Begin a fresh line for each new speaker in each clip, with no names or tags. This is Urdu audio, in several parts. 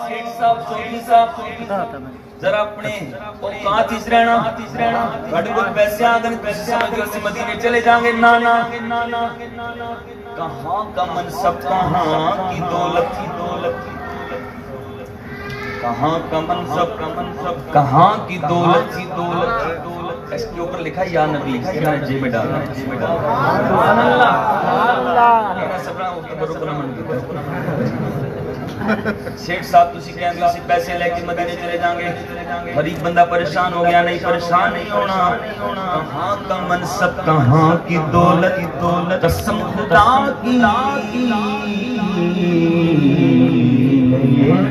سیٹ صاحب چودھری صاحب ذرا اپنے اوقات اس رہنا بڑے کوئی پیسے آگئے پیسے سمجھ گئے مدینے چلے جائیں گے نا کہاں کا منصب کہاں کی دولت کہاں کا منصب کہاں کی دولت اس کے اوپر لکھا یا نبی میں نے جے میں ڈالا سبحان اللہ شیخ صاحب تسی کہیں گے اسی پیسے لے کے مدینے چلے جائیں گے غریب بندہ پریشان ہو گیا نہیں پریشان نہیں ہونا کہاں کا منصب کہاں کی دولت قسم خدا کی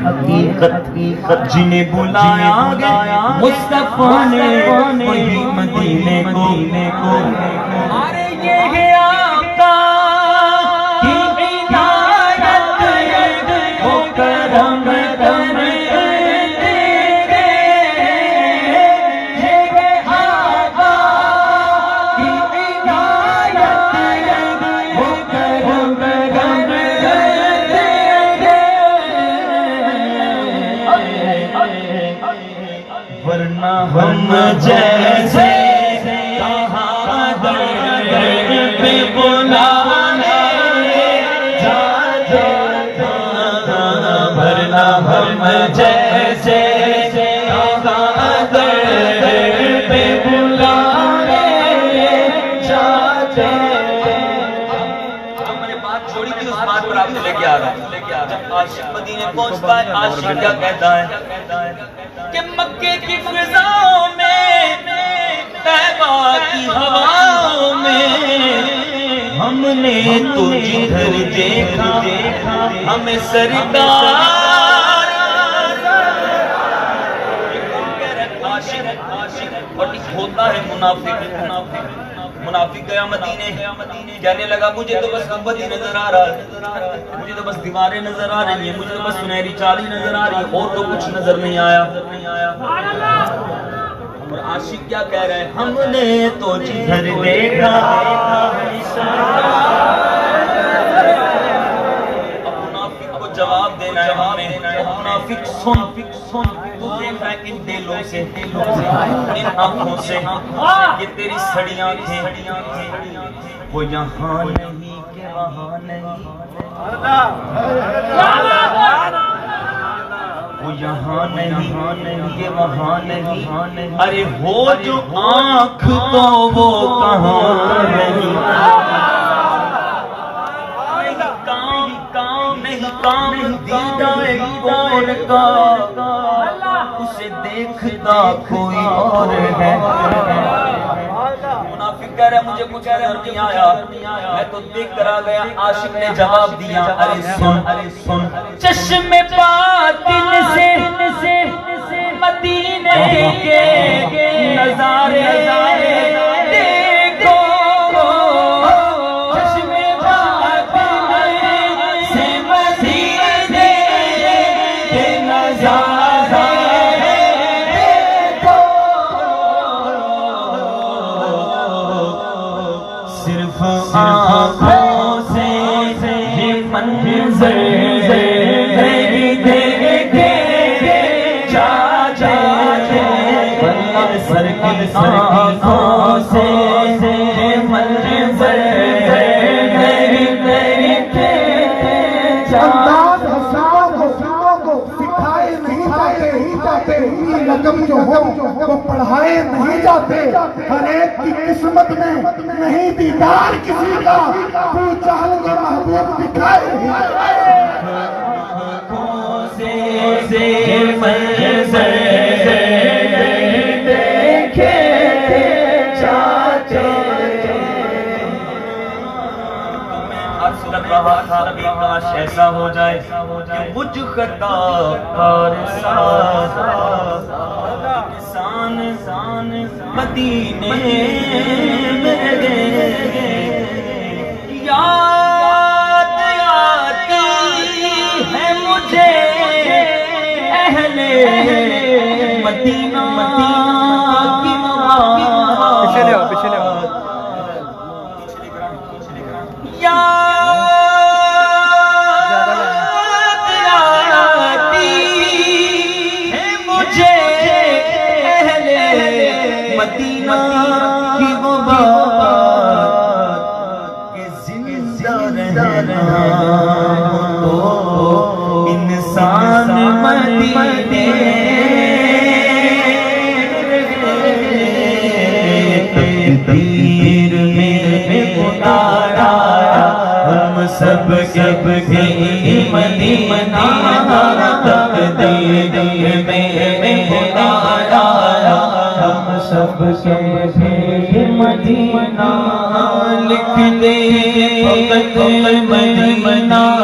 حقیقت جنہیں بلایا گیا مصطفیٰ نے وہی مدینے کو ارے یہ ہے آقا کی عنایت وہ کرم کرے تیرے یہ ہے آقا کی عنایت وہ کرم کرے ورنہ ہم جیسے کہاں در پہ بلانے جاتے ورنہ ہم جیسے کہاں در پہ بلانے جاتے ہم نے بات چھوڑی تھی اس بات پر آپ کو لے کے آ رہا ہوں جب عاشق مدینے پہنچتا ہے عاشق کیا کہتا ہے کہ مکے کی فضاؤں میں طیبہ کی ہواؤں میں ہم نے تو جدھر دیکھا ہمیں سرکار اور ایک ہوتا ہے منافق گیا مدینے کہنے لگا مجھے تو بس گنبد ہی نظر آ رہا ہے مجھے تو بس دیواریں نظر آ رہی ہیں مجھے تو بس سنہری چالی نظر آ رہی ہے اور تو کچھ نظر نہیں آیا اور عاشق کیا کہہ رہے ہیں ہم نے تو جدھر دیکھا اب منافق کو جواب دینا ہے ہمیں منافق سن تو دیکھ رہا ہے ان دلوں سے ان آنکھوں سے یہ تیری سڑی آنکھیں وہ یہاں نہیں کہ وہاں نہیں وہ یہاں نہیں کہ وہاں نہیں ارے ہو جو آنکھ تو وہ کہاں نہیں کام دیدائے کون کا اسے دیکھتا کوئی اور ہے منافق کہہ رہا ہے مجھے کچھ نظر نہیں آیا میں تو دیکھ کر آ گیا عاشق نے جواب دیا ارے سن چشم باطن سے مدینے کے نظارے دیکھو چشم باطن سے مدینے کے نظارے دیکھو صرف آنکھوں سے یہ منظر آنکھوں سے منظر
انداز حسینوں کو سکھائے نہیں جاتے یہ لقب جو ہو وہ پڑھائے نہیں جاتے ہر ایک کی قسمت میں نہیں دیدار کسی کا تو چاہوں گا محبوب دکھائے نہیں
آنکھوں سے منظر رہا تھا ابھی کاش ایسا ہو جائے کہ مجھ خطا کار سان مدینے میں یاد آتی ہے مجھے اہل مدینہ کی
پیچھے لے
یاد آتی زندہ رہنا تو انسان مدینے تقدیر میں اتارا ہم سب کے مدینہ تقدیر میں اتارا ہم سب کے مدینہ لکھ دے فقط مدینہ